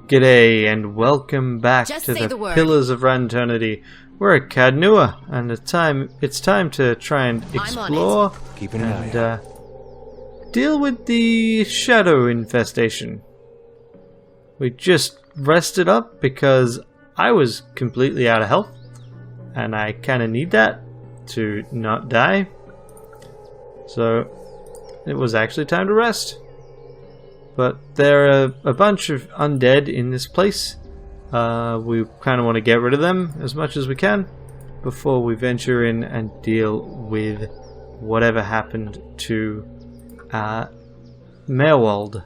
G'day and welcome back Just to say the the Pillars of Ranternity. We're at Cadnua, and it's time to try and explore Keep an eye out. and deal with the shadow infestation. We just rested up because I was completely out of health, and I kind of need that to not die. So it was actually time to rest. But there are a bunch of undead in this place. We kind of want to get rid of them as much as we can before we venture in and deal with whatever happened to Meerwald.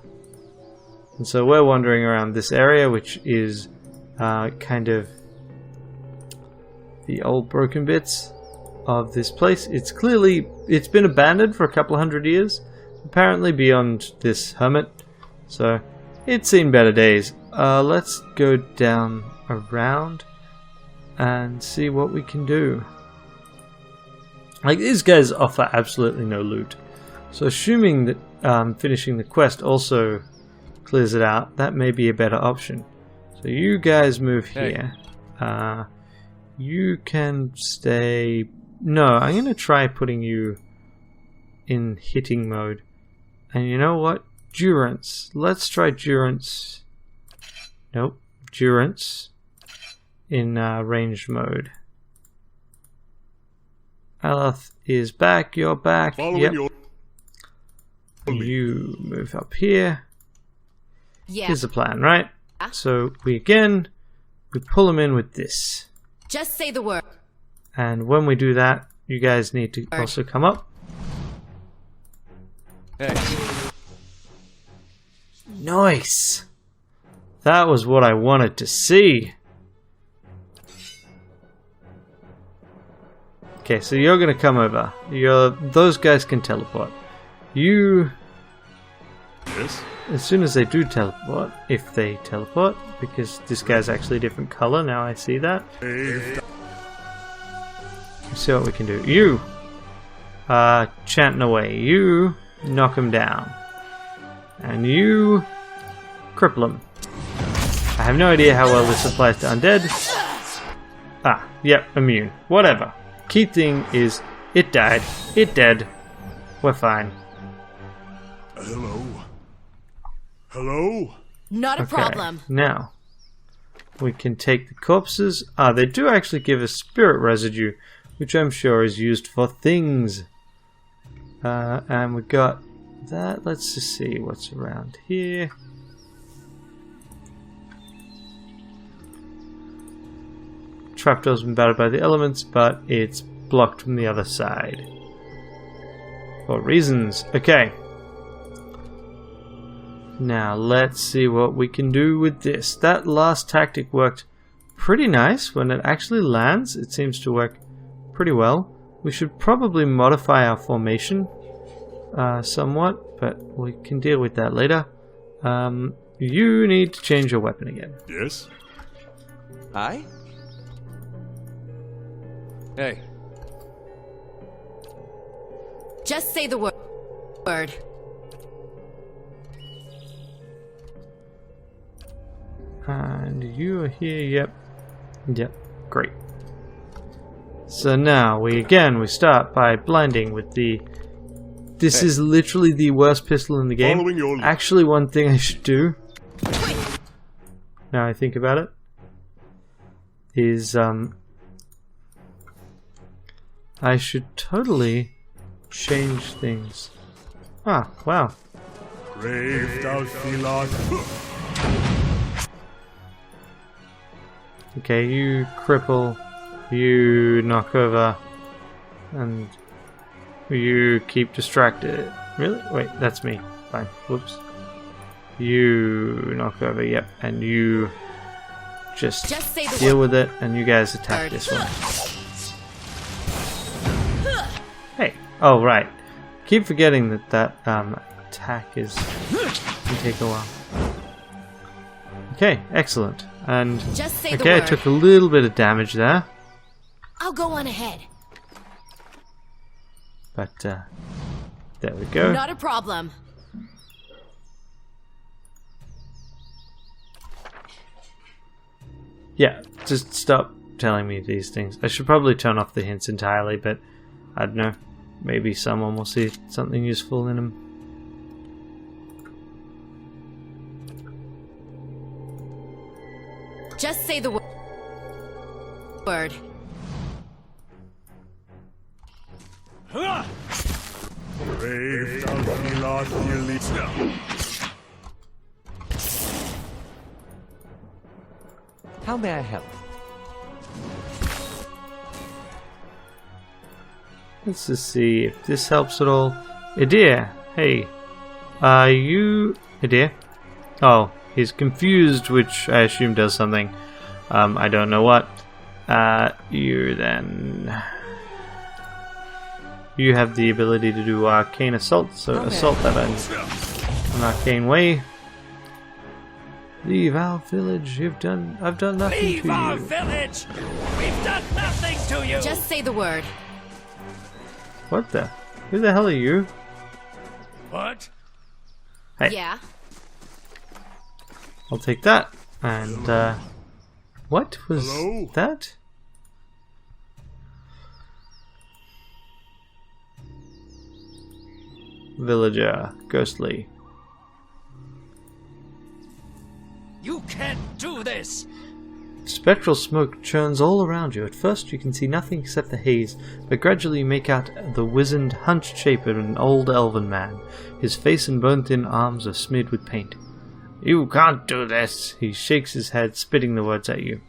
And so we're wandering around this area, which is kind of the old broken bits of this place. It's been abandoned for a couple of hundred years, apparently beyond this hermit. So, it's seen better days. Let's go down around and see what we can do. Like, these guys offer absolutely no loot. So, assuming that finishing the quest also clears it out, that may be a better option. So, you guys move here. You can stay... No, I'm going to try putting you in hitting mode. And you know what? Durance. Let's try Durance. Nope. Durance in ranged mode. Aleth is back. You're back. Yep. You move up here. Yeah. Here's the plan, right? So we pull him in with this. Just say the word. And when we do that, you guys need to also come up. Hey. Nice! That was what I wanted to see. Okay, so you're gonna come over. Those guys can teleport. You... Yes? As soon as they do teleport, if they teleport, because this guy's actually a different color, now I see that. Let's see what we can do. You! Chanting away. You knock him down. And you cripple him. I have no idea how well this applies to undead. Ah, yep, immune. Whatever. Key thing is, it died. It dead. We're fine. Hello? Hello? Not a problem. Now, we can take the corpses. Ah, they do actually give us spirit residue, which I'm sure is used for things. And we got that. Let's just see what's around here. Trapdoor's been battered by the elements, but it's blocked from the other side. For reasons. Okay. Now, let's see what we can do with this. That last tactic worked pretty nice. When it actually lands, it seems to work pretty well. We should probably modify our formation somewhat, but we can deal with that later. You need to change your weapon again. Yes? Hi? Hey. Just say the word. And you are here, yep. Yep, great. So now, we start by blinding with the... This is literally the worst pistol in the game. Actually, one thing I should do, now I think about it, is I should totally change things. Ah, wow. Okay, you cripple, you knock over, and you keep distracted. Really? Wait, that's me. Fine. Whoops. You knock over, yep, and you just deal with it, and you guys attack this one. Hey. Oh, right. Keep forgetting that attack can take a while. Okay, excellent. And okay, I took a little bit of damage there. I'll go on ahead. But there we go. Not a problem. Yeah, just stop telling me these things. I should probably turn off the hints entirely, but I don't know. Maybe someone will see something useful in them. Just say the word. How may I help? Let's just see if this helps at all. Idir, hey. Are you Idir? Oh, he's confused, which I assume does something. I don't know what. You then... You have the ability to do arcane assault, so assault that an arcane way. Leave our village. I've done nothing to you. Leave our village! We've done nothing to you! Just say the word. What the? Who the hell are you? What? Hey. Yeah. I'll take that. And, what was that? Villager. Ghostly. You can't do this! Spectral smoke churns all around you. At first you can see nothing except the haze, but gradually you make out the wizened, hunched shape of an old elven man. His face and bone-thin arms are smeared with paint. You can't do this! He shakes his head, spitting the words at you.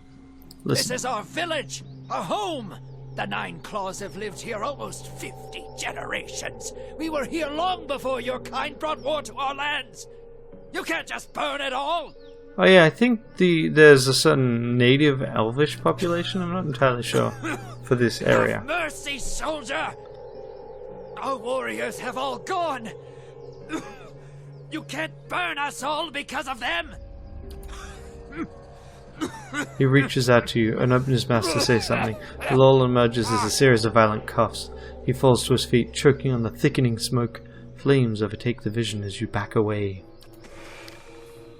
Listen. This is our village! Our home! The Nine Claws have lived here almost 50 generations! We were here long before your kind brought war to our lands! You can't just burn it all! Oh yeah, I think there's a certain native elvish population, I'm not entirely sure, for this area. Have mercy, soldier! Our warriors have all gone! You can't burn us all because of them! He reaches out to you and opens his mouth to say something. The lull emerges as a series of violent coughs. He falls to his feet, choking on the thickening smoke. Flames overtake the vision as you back away.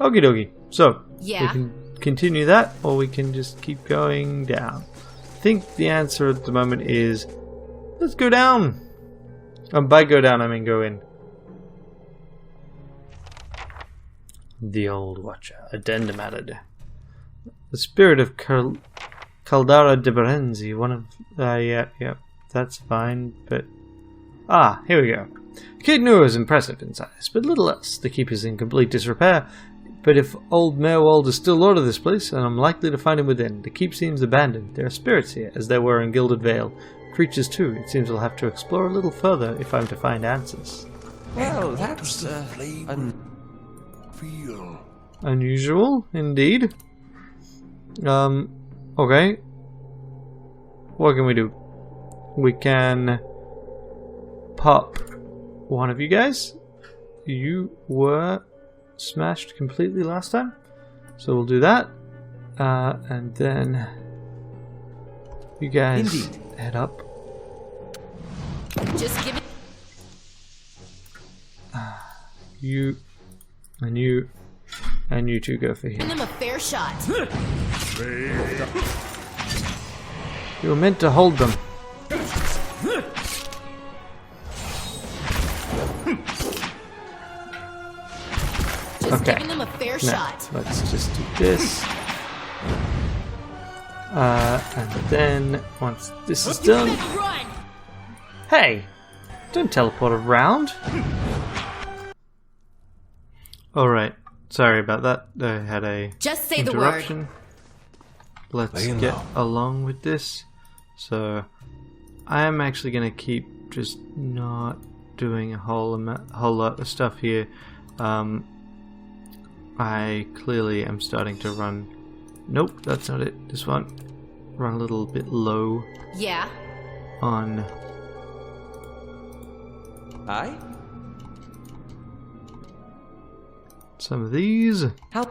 Okie dokie. So, Yeah. we can continue that, or we can just keep going down. I think the answer at the moment is, let's go down. And by go down, I mean go in. The Old Watcher. Addendum added. The spirit of Caldara de Berenzi, one of... yeah, that's fine, but... Ah, here we go. Kid Noor is impressive in size, but little else. The keep is in complete disrepair, but if old Merwald is still lord of this place, and I'm likely to find him within. The keep seems abandoned. There are spirits here, as there were in Gilded Vale. Creatures too. It seems we'll have to explore a little further if I'm to find answers. Well, that's Unusual, indeed. Okay. What can we do? We can pop one of you guys. You were smashed completely last time, so we'll do that. And then you guys head up. Just give it. You and you and you two go for here. Give them a fair shot. You were meant to hold them. Just Okay. giving them a fair No, shot. let's just do this. And then once this is done, Run! hey, don't teleport around. All right, sorry about that. I had a Just say the word. interruption. Let's get along with this. So I am actually going to keep just not doing a whole lot of stuff here. I clearly am starting to run. Nope, that's not it. This one. Run a little bit low Yeah. on Aye? some of these. How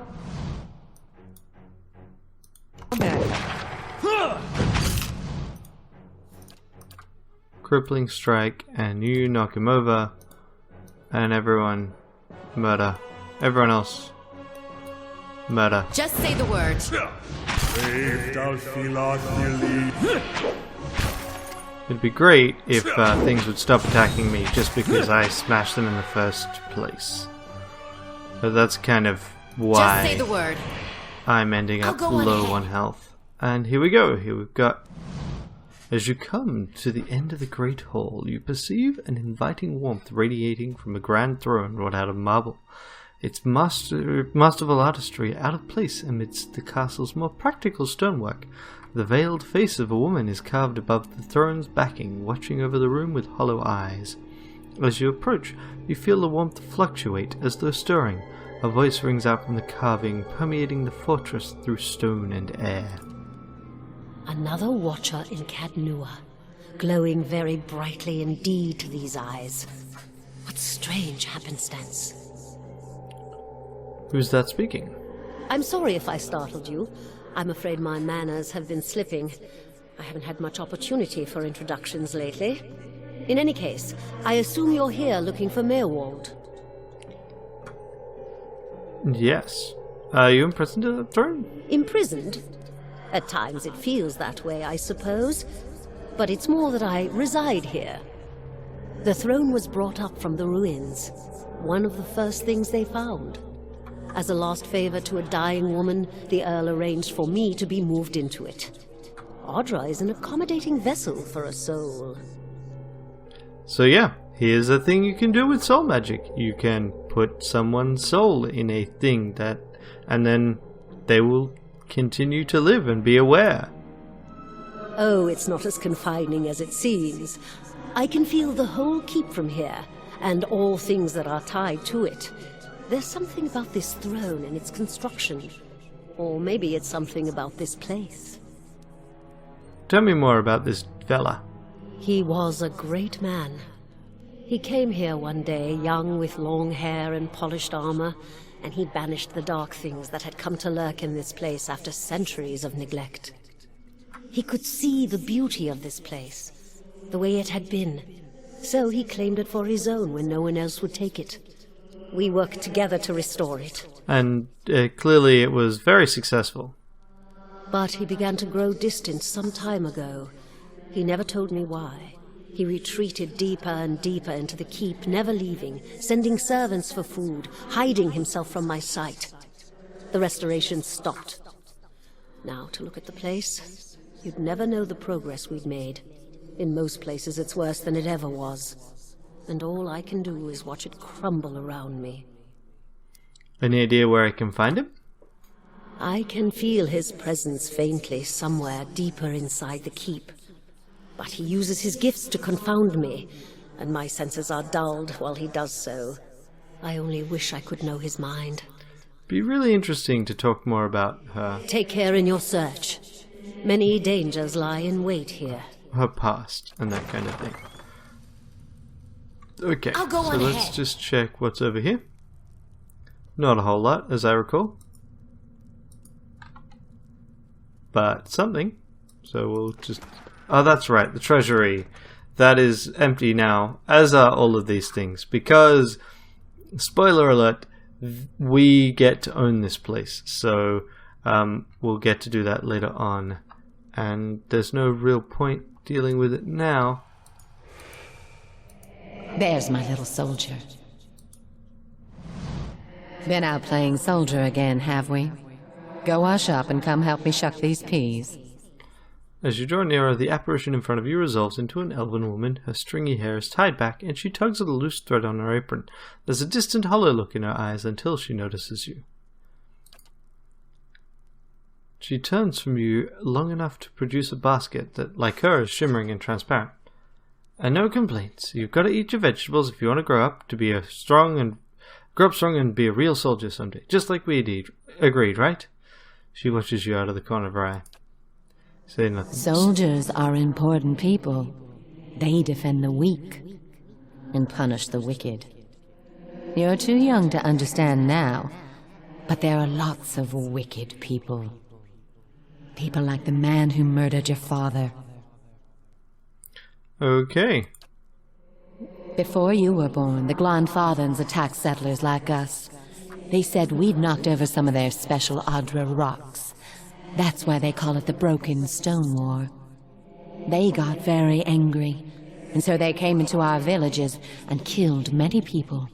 may I help? Crippling strike, and you knock him over, and everyone murder. Everyone else murder. Just say the word. It'd be great if things would stop attacking me just because I smashed them in the first place. But that's kind of why Just say the word. I'm ending up I'll go low ahead. on health. And here we go. Here we've got... As you come to the end of the great hall, you perceive an inviting warmth radiating from a grand throne wrought out of marble. Its masterful artistry out of place amidst the castle's more practical stonework. The veiled face of a woman is carved above the throne's backing, watching over the room with hollow eyes. As you approach, you feel the warmth fluctuate as though stirring. A voice rings out from the carving, permeating the fortress through stone and air. Another watcher in Cadnua, glowing very brightly indeed to these eyes. What strange happenstance. Who's that speaking? I'm sorry if I startled you. I'm afraid my manners have been slipping. I haven't had much opportunity for introductions lately. In any case, I assume you're here looking for Meerwald. Yes. Are you imprisoned at the throne? Imprisoned? At times it feels that way, I suppose. But it's more that I reside here. The throne was brought up from the ruins. One of the first things they found. As a last favor to a dying woman, the Earl arranged for me to be moved into it. Audra is an accommodating vessel for a soul. So yeah, here's a thing you can do with soul magic. You can put someone's soul in a thing that... and then they will continue to live and be aware. Oh, it's not as confining as it seems. I can feel the whole keep from here, and all things that are tied to it. There's something about this throne and its construction. Or maybe it's something about this place. Tell me more about this fella. He was a great man. He came here one day, young with long hair and polished armor, and he banished the dark things that had come to lurk in this place after centuries of neglect. He could see the beauty of this place, the way it had been, so he claimed it for his own when no one else would take it. We worked together to restore it. And clearly it was very successful. But he began to grow distant some time ago. He never told me why. He retreated deeper and deeper into the keep, never leaving, sending servants for food, hiding himself from my sight. The restoration stopped. Now, to look at the place, you'd never know the progress we'd made. In most places it's worse than it ever was. And all I can do is watch it crumble around me. Any idea where I can find him? I can feel his presence faintly somewhere deeper inside the keep. But he uses his gifts to confound me, and my senses are dulled while he does so. I only wish I could know his mind. Be really interesting to talk more about her. Take care in your search. Many dangers lie in wait here. Her past and that kind of thing. Okay, I'll go so on let's ahead. just check what's over here. Not a whole lot, as I recall. But something. So we'll just... Oh, that's right, the treasury. That is empty now, as are all of these things. Because, spoiler alert, we get to own this place. So we'll get to do that later on. And there's no real point dealing with it now. There's my little soldier. Been out playing soldier again, have we? Go wash up and come help me shuck these peas. As you draw nearer, the apparition in front of you resolves into an elven woman. Her stringy hair is tied back, and she tugs at a loose thread on her apron. There's a distant hollow look in her eyes until she notices you. She turns from you long enough to produce a basket that, like her, is shimmering and transparent. And no complaints. You've got to eat your vegetables if you want to grow up strong and be a real soldier someday. Just like we agreed, right? She watches you out of the corner of her eye. Say nothing. Soldiers are important people. They defend the weak and punish the wicked. You're too young to understand now, but there are lots of wicked people. People like the man who murdered your father. Okay. Before you were born, the Glanfathans attacked settlers like us. They said we'd knocked over some of their special Adra rocks, That's why they call it the Broken Stone War. They got very angry, and so they came into our villages and killed many people.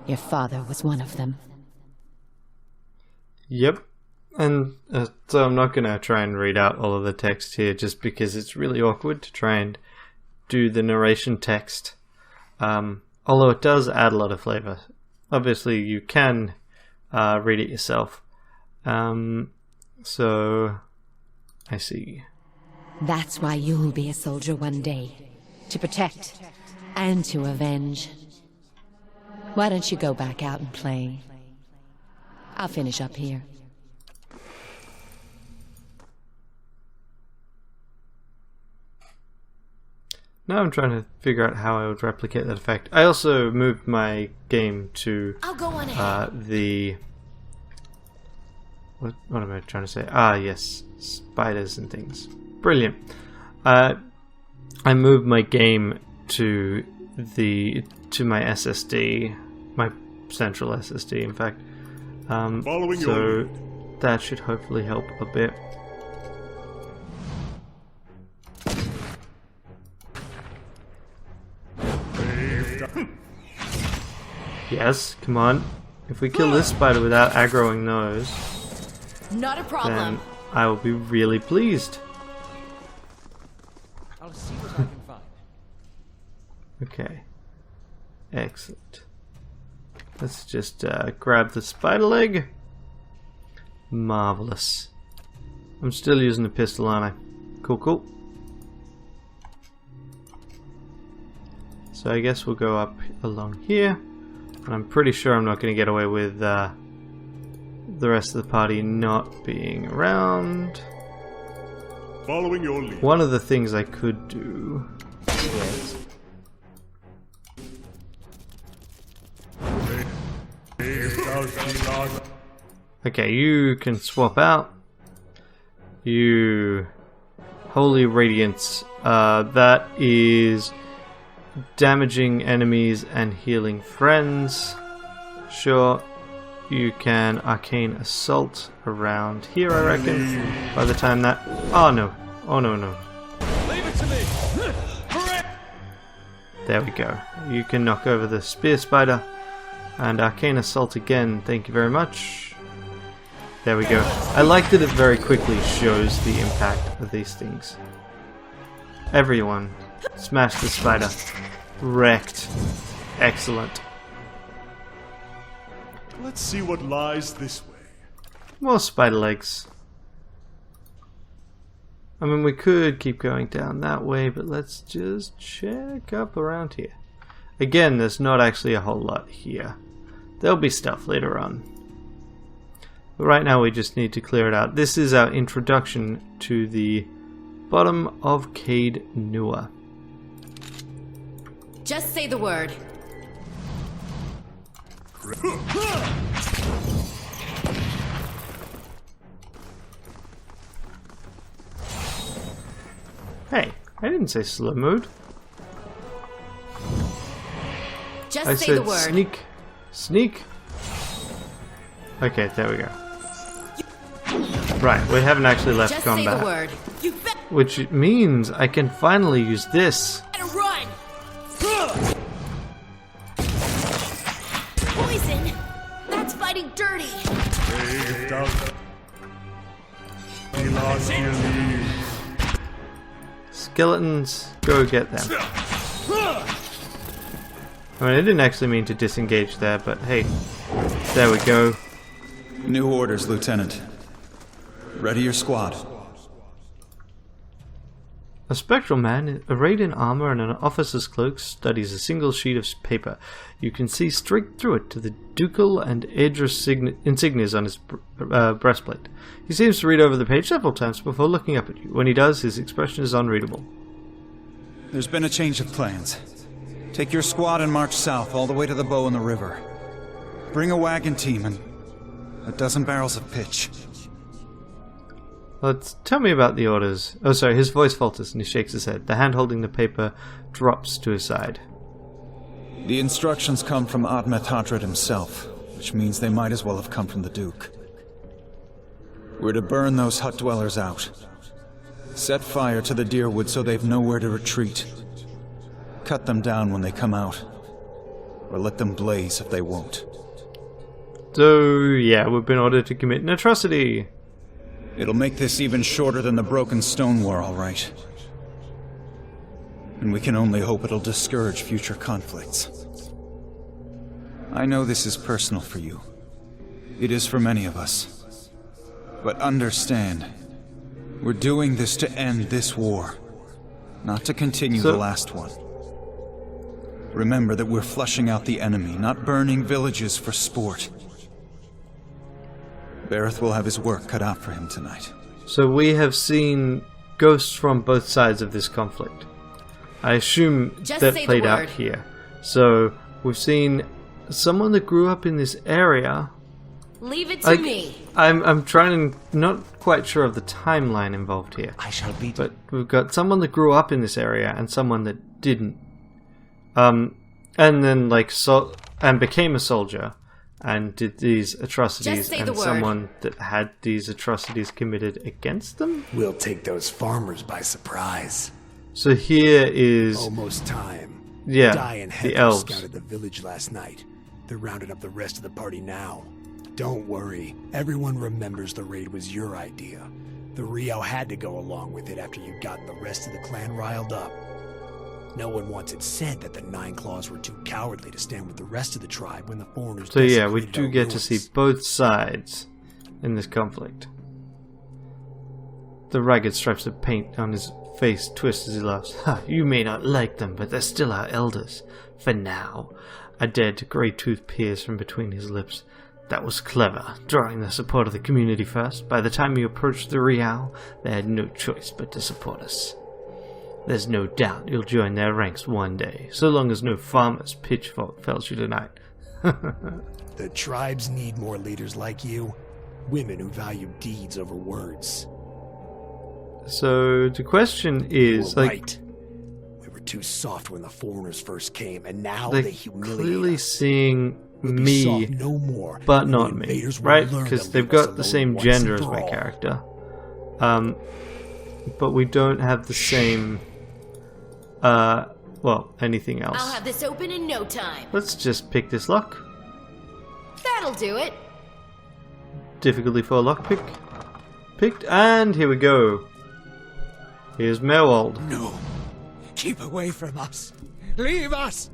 Your father was one of them. Yep. And so I'm not going to try and read out all of the text here just because it's really awkward to try and do the narration text. Although it does add a lot of flavor. Obviously, you can read it yourself. So, I see. That's why you'll be a soldier one day. To protect and to avenge. Why don't you go back out and play? I'll finish up here. Now I'm trying to figure out how I would replicate that effect. I also moved my game to I'll go on ahead. the... What am I trying to say? Ah, yes. Spiders and things. Brilliant. I moved my game to my SSD, my central SSD, in fact. So that should hopefully help a bit. Yes, come on. If we kill this spider without aggroing those, Not a problem. then I will be really pleased. I'll see what I can find. Okay. Excellent. Let's just grab the spider leg. Marvelous. I'm still using the pistol, aren't I? Cool, cool. So I guess we'll go up along here. And I'm pretty sure I'm not going to get away with the rest of the party not being around. Following your lead. One of the things I could do is... Okay, you can swap out. You... Holy Radiance. That is... damaging enemies and healing friends. Sure. You can Arcane Assault around here, I reckon. By the time that... Oh no. Oh no, no. Leave it to me! There we go. You can knock over the Spear Spider. And Arcane Assault again. Thank you very much. There we go. I like that it very quickly shows the impact of these things. Everyone. Smash the spider. Wrecked. Excellent. Let's see what lies this way. More spider legs. I mean, we could keep going down that way, but let's just check up around here. Again, there's not actually a whole lot here. There'll be stuff later on. But right now we just need to clear it out. This is our introduction to the bottom of Cade Nua. Just say the word. Hey, I didn't say slow mode. Just I say the said word. sneak. Sneak. Okay, there we go. Right, we haven't actually left Just combat. say the word. You Which means I can finally use this. better run. Poison. That's fighting dirty. Skeletons, go get them. I mean, I didn't actually mean to disengage there, but hey, there we go. New orders, Lieutenant. Ready your squad. A spectral man, arrayed in armor and an officer's cloak, studies a single sheet of paper. You can see straight through it to the ducal and Aedrus insignias on his breastplate. He seems to read over the page several times before looking up at you. When he does, his expression is unreadable. There's been a change of plans. Take your squad and march south all the way to the bow in the river. Bring a wagon team and a dozen barrels of pitch. Tell me about the orders. Oh, sorry, his voice falters and he shakes his head. The hand holding the paper drops to his side. The instructions come from Admet Hadred himself, which means they might as well have come from the Duke. We're to burn those hut dwellers out. Set fire to the deerwood so they've nowhere to retreat. Cut them down when they come out. Or let them blaze if they won't. So, yeah, we've been ordered to commit an atrocity. It'll make this even shorter than the broken stone war, all right. And we can only hope it'll discourage future conflicts. I know this is personal for you. It is for many of us. But understand, we're doing this to end this war, not to continue the last one. Remember that we're flushing out the enemy, not burning villages for sport. Bareth will have his work cut out for him tonight. So we have seen ghosts from both sides of this conflict. I assume that played out here. So we've seen someone that grew up in this area. Leave it to me. I'm trying to, not quite sure of the timeline involved here. I shall be. But we've got someone that grew up in this area and someone that didn't. And then and became a soldier and did these atrocities, and someone that had these atrocities committed against them. We'll take those farmers by surprise. So here is almost time. Yeah, Di and Heather the elves scouted the village last night. They're rounding up the rest of the party now. Don't worry, everyone remembers the raid was your idea. The Rio had to go along with it after you got the rest of the clan riled up. No one wants it said that the Nine Claws were too cowardly to stand with the rest of the tribe when the foreigners. So yeah, we do get to see both sides in this conflict. The ragged stripes of paint on his face twist as he laughs. Ha, you may not like them, but they're still our elders. For now. A dead grey tooth peers from between his lips. That was clever, drawing the support of the community first. By the time you approached the Rial, they had no choice but to support us. There's no doubt you'll join their ranks one day, so long as no farmer's pitchfork fells you tonight. The tribes need more leaders like you. Women who value deeds over words. So the question is, right. We were too soft when the foreigners first came, and now they humiliate clearly us. Seeing me, no more, but not me, right? Because they've got the same gender as my character. But we don't have the same, well, anything else. I'll have this open in no time. Let's just pick this lock. That'll do it. Difficulty for a lockpick. Picked, and here we go. Here's Merwald. No. Keep away from us. Leave us!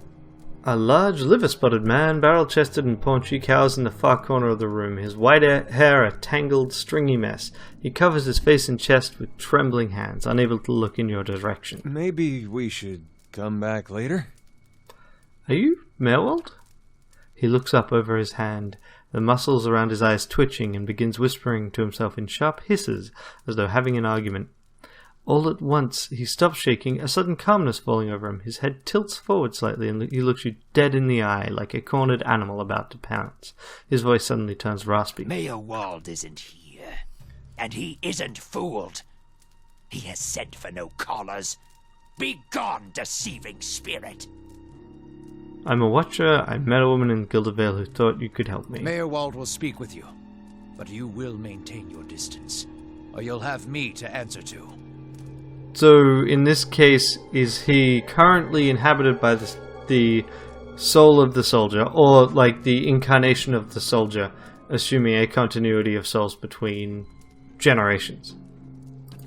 A large, liver-spotted man, barrel-chested and paunchy, cowers in the far corner of the room, his white hair a tangled, stringy mess. He covers his face and chest with trembling hands, unable to look in your direction. Maybe we should come back later? Are you Merwald? He looks up over his hand, the muscles around his eyes twitching, and begins whispering to himself in sharp hisses, as though having an argument. All at once, he stops shaking, a sudden calmness falling over him. His head tilts forward slightly, and he looks you dead in the eye, like a cornered animal about to pounce. His voice suddenly turns raspy. Mayor Wald isn't here, and he isn't fooled. He has sent for no callers. Be gone, deceiving spirit! I'm a watcher. I met a woman in Gildavale who thought you could help me. Mayor Wald will speak with you, but you will maintain your distance, or you'll have me to answer to. So, in this case, is he currently inhabited by the soul of the soldier, or like the incarnation of the soldier, assuming a continuity of souls between generations?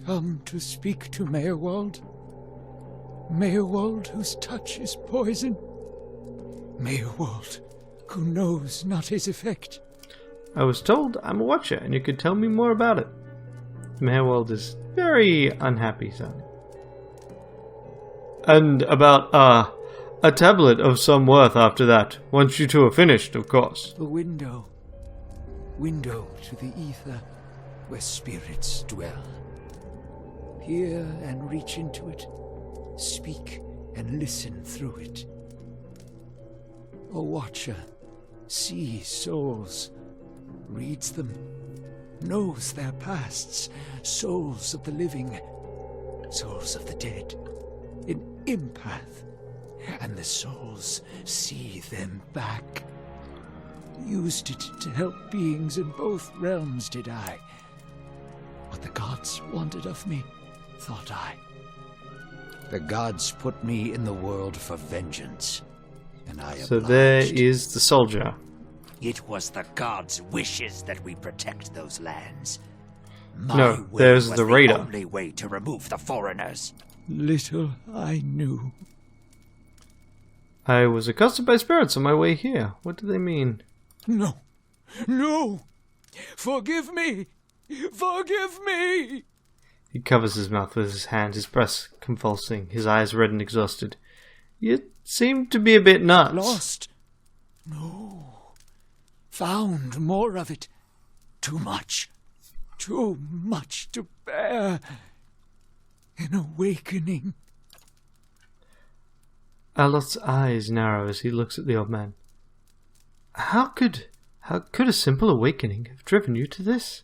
Come to speak to Mayor Wald? Mayor Wald, whose touch is poison? Mayor Wald, who knows not his effect? I was told I'm a watcher, and you could tell me more about it. Merwald is very unhappy sounding. And about, a tablet of some worth after that, once you two are finished, of course. A window. Window to the ether, where spirits dwell. Hear and reach into it. Speak and listen through it. A watcher sees souls, reads them, knows their pasts, souls of the living, souls of the dead, an empath, and the souls see them back. Used it to help beings in both realms, did I? gods wanted of me, thought I. The gods put me in the world for vengeance, and I So obliged. there is the soldier. It was the gods' wishes that we protect those lands. No, there's the raider. The only way to remove the foreigners. Little I knew. I was accosted by spirits on my way here. What do they mean? No, no! Forgive me! Forgive me! He covers his mouth with his hand, his breast convulsing, his eyes red and exhausted. You seem to be a bit nuts. Lost? No. Found more of it. Too much. Too much to bear. An awakening. Alot's eyes narrow as he looks at the old man. How could a simple awakening have driven you to this?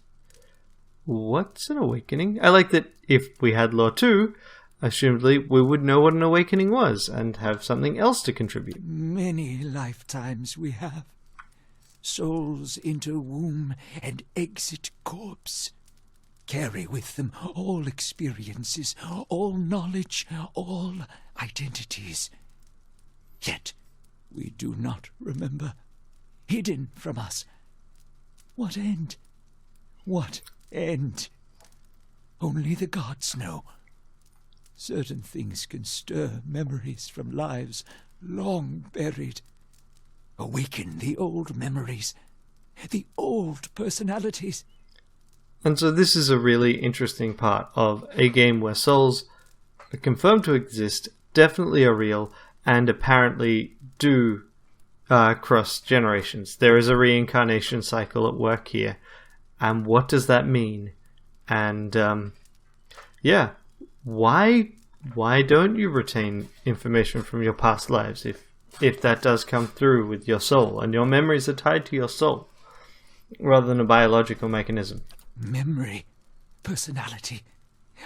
What's an awakening? I like that if we had Law 2, assumedly we would know what an awakening was and have something else to contribute. Many lifetimes we have. Souls enter womb and exit corpse. Carry with them all experiences, all knowledge, all identities. Yet we do not remember. Hidden from us. What end? What end? Only the gods know. Certain things can stir memories from lives long buried. Awaken the old memories, the old personalities. And so this is a really interesting part of a game where souls are confirmed to exist, definitely are real, and apparently do cross generations. There is a reincarnation cycle at work here. And what does that mean? And yeah, why don't you retain information from your past lives if that does come through with your soul and your memories are tied to your soul rather than a biological mechanism? Memory, personality,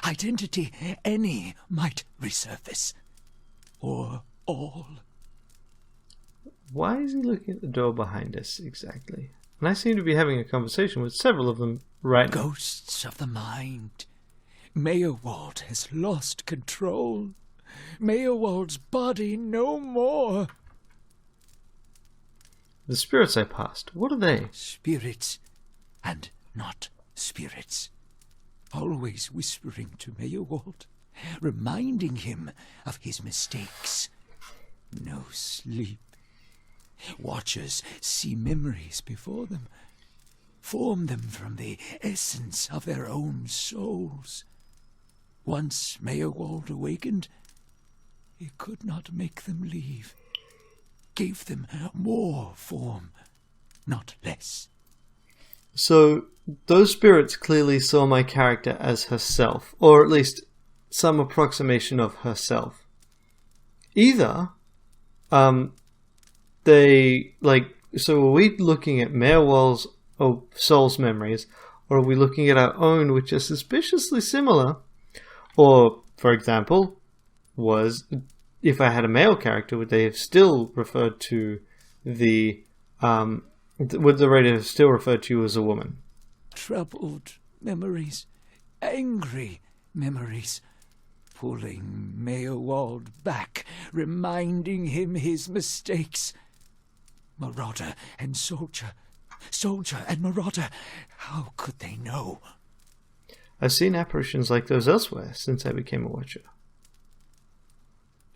identity, any might resurface. Or all. Why is he looking at the door behind us exactly? And I seem to be having a conversation with several of them right now. Ghosts of the mind. Meyerwald has lost control. Meyerwald's body no more. The spirits I passed, what are they? Spirits and not spirits. Always whispering to Meyerwald, reminding him of his mistakes. No sleep. Watchers see memories before them, form them from the essence of their own souls. Once Meyerwald awakened, he could not make them leave. Gave them more form, not less. So, those spirits clearly saw my character as herself, or at least some approximation of herself. Either, so are we looking at Meyerwald's soul's memories, or are we looking at our own, which are suspiciously similar? Or, for example, if I had a male character, would they have still referred to would the writer have still referred to you as a woman? Troubled memories, angry memories, pulling Meyerwald back, reminding him his mistakes. Marauder and soldier, soldier and marauder, how could they know? I've seen apparitions like those elsewhere since I became a watcher.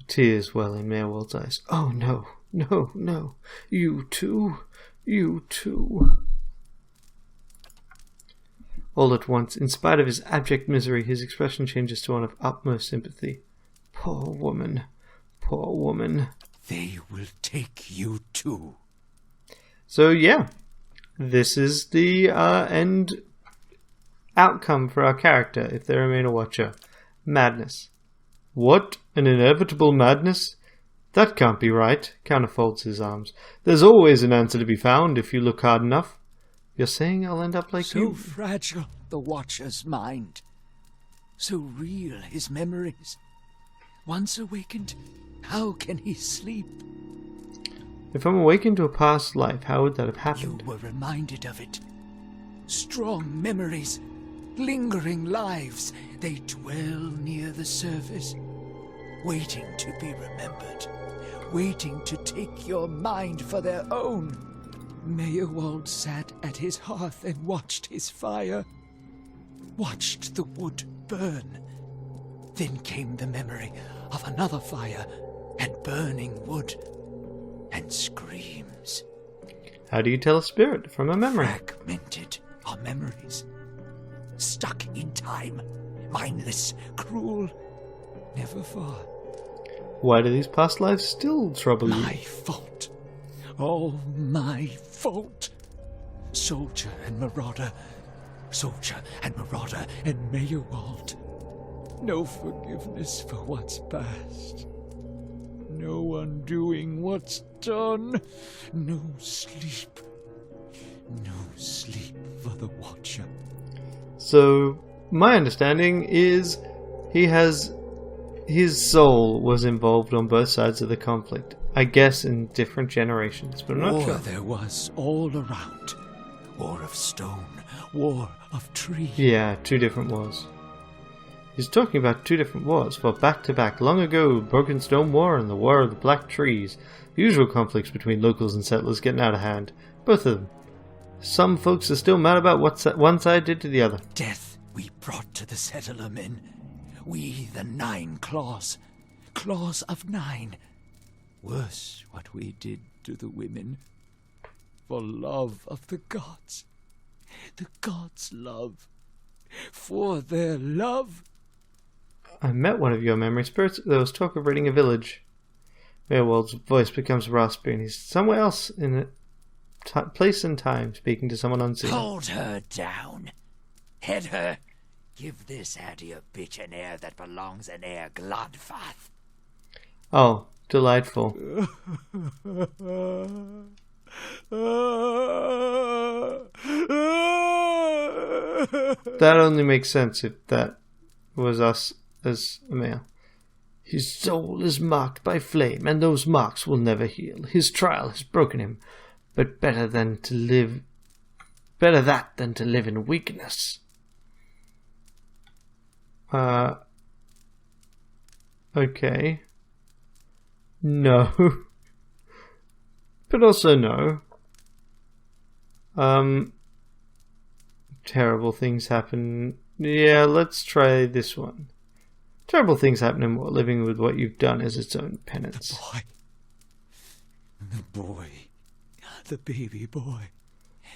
Tears well in Meyerwald's eyes. Oh no, no, no. You too. You too. All at once, in spite of his abject misery, his expression changes to one of utmost sympathy. Poor woman. Poor woman. They will take you too. So yeah, this is the end outcome for our character if they remain a watcher. Madness. What? An inevitable madness? That can't be right, counterfolds his arms. There's always an answer to be found if you look hard enough. You're saying I'll end up like you? So fragile, the Watcher's mind. So real, his memories. Once awakened, how can he sleep? If I'm awakened to a past life, how would that have happened? You were reminded of it. Strong memories. lingering lives. They dwell near the surface, waiting to be remembered, waiting to take your mind for their own. Meyerwald sat at his hearth and watched his fire, watched the wood burn. Then came the memory of another fire and burning wood and screams. How do you tell a spirit from a memory? Fragmented are memories, stuck in time, mindless, cruel, never far. Why do these past lives still trouble you? My fault. All my fault. Soldier and marauder. Soldier and marauder and Meyerwald. No forgiveness for what's past. No undoing what's done. No sleep. No sleep for the Watcher. So, my understanding is his soul was involved on both sides of the conflict. I guess in different generations, but I'm not War sure. there was all around. War of stone, war of tree. Yeah, 2 different wars. He's talking about 2 different wars, fought back to back long ago, Broken Stone War and the War of the Black Trees. The usual conflicts between locals and settlers getting out of hand. Both of them. Some folks are still mad about what one side did to the other. Death we brought to the settler men. We, the 9 claws. Claws of 9. Worse what we did to the women. For love of the gods. The gods' love. For their love. I met one of your memory spirits. There was talk of raiding a village. Meyerwald's voice becomes raspy and he's somewhere else in a place and time speaking to someone unseen. Hold her down. Head her. Give this Adia bitch an air that belongs in Air Glodfath. Oh, delightful. That only makes sense if that was us as a male. His soul is marked by flame, and those marks will never heal. His trial has broken him, but better that than to live in weakness. Okay. No. But also no. Terrible things happen. Yeah, let's try this one. Terrible things happen and what living with what you've done is its own penance. The boy. The baby boy.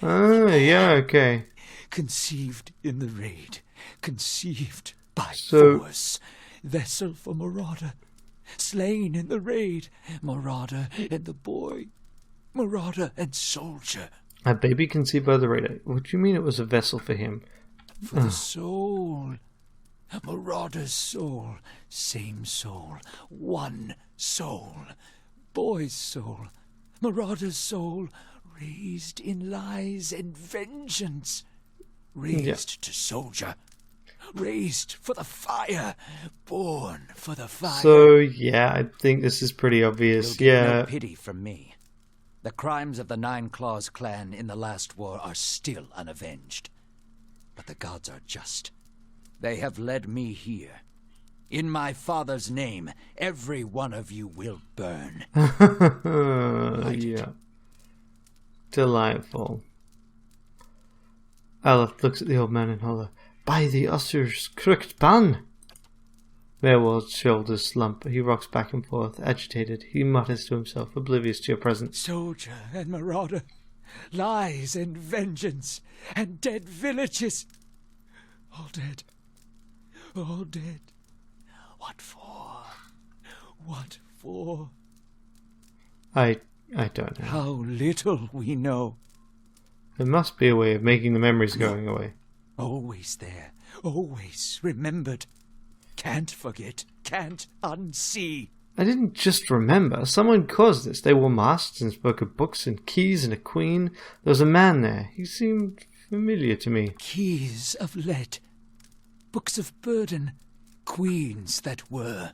Ah, yeah, okay. Conceived in the raid. Conceived by So- force. Vessel for marauder. Slain in the raid. Marauder and the boy. Marauder and soldier. A baby conceived by the raider. What do you mean it was a vessel for him? For the soul. Marauder's soul. Same soul. One soul. Boy's soul. Marauder's soul. Raised in lies and vengeance. Raised to soldier. Raised for the fire. Born for the fire. So, yeah, I think this is pretty obvious. You'll get Yeah. no pity from me. The crimes of the 9 Claws clan in the last war are still unavenged. But the gods are just. They have led me here. In my father's name, every one of you will burn. Yeah. Delightful. Aleph looks at the old man and holler, "By the Ussur's crooked ban!" Meyerwald's shoulders slump. He rocks back and forth, agitated. He mutters to himself, oblivious to your presence. Soldier and marauder, lies and vengeance, and dead villages. All dead. All dead. What for? What for? I don't know. How little we know. There must be a way of making the memories going away. Always there. Always remembered. Can't forget. Can't unsee. I didn't just remember. Someone caused this. They wore masks and spoke of books and keys and a queen. There was a man there. He seemed familiar to me. Keys of lead. Books of burden. Queens that were.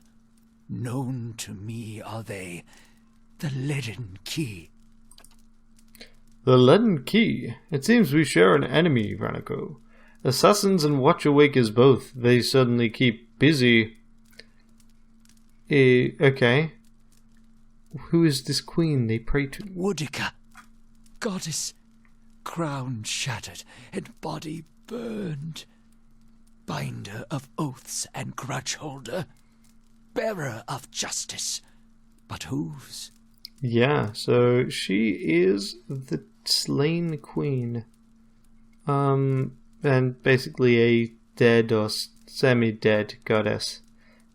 Known to me are they. The leaden key. The leaden key. It seems we share an enemy, Ranneko. Assassins and watch-awakers both. They certainly keep busy. Okay. Who is this queen they pray to? Woodica, goddess, crown shattered and body burned. Binder of oaths and grudge holder. Bearer of justice. But whose? Yeah, so she is the slain queen. And basically a dead or semi-dead goddess.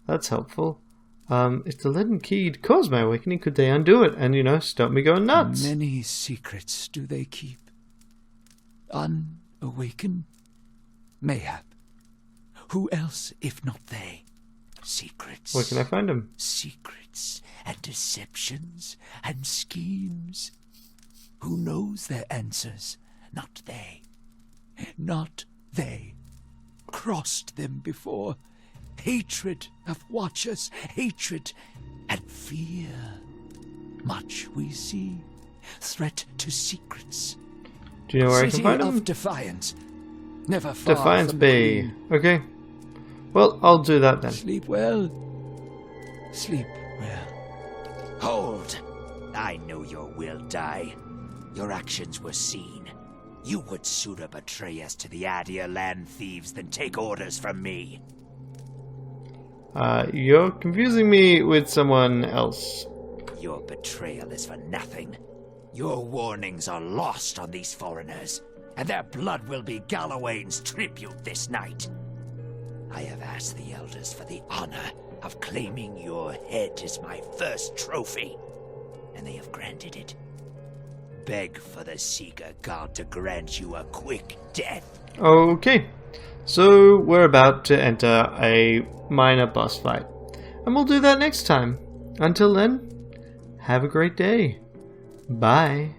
That's helpful. If the leaden key caused my awakening, could they undo it and, stop me going nuts? Many secrets do they keep. Unawakened? Mayhap. Who else if not they? Secrets. Where can I find them? Secrets and deceptions and schemes. Who knows their answers? Not they. Not they. Crossed them before. Hatred of watchers, hatred and fear. Much we see. Threat to secrets. Do you know where I can find them? Of Defiance. Never far Defiance from Bay. Okay. Well, I'll do that then. Sleep well. Sleep well. Hold! I know your will die. Your actions were seen. You would sooner betray us to the Adir land thieves than take orders from me. You're confusing me with someone else. Your betrayal is for nothing. Your warnings are lost on these foreigners, and their blood will be Gallowayne's tribute this night. I have asked the elders for the honor of claiming your head as my first trophy, and they have granted it. Beg for the Seeker God to grant you a quick death. Okay, so we're about to enter a minor boss fight, and we'll do that next time. Until then, have a great day. Bye.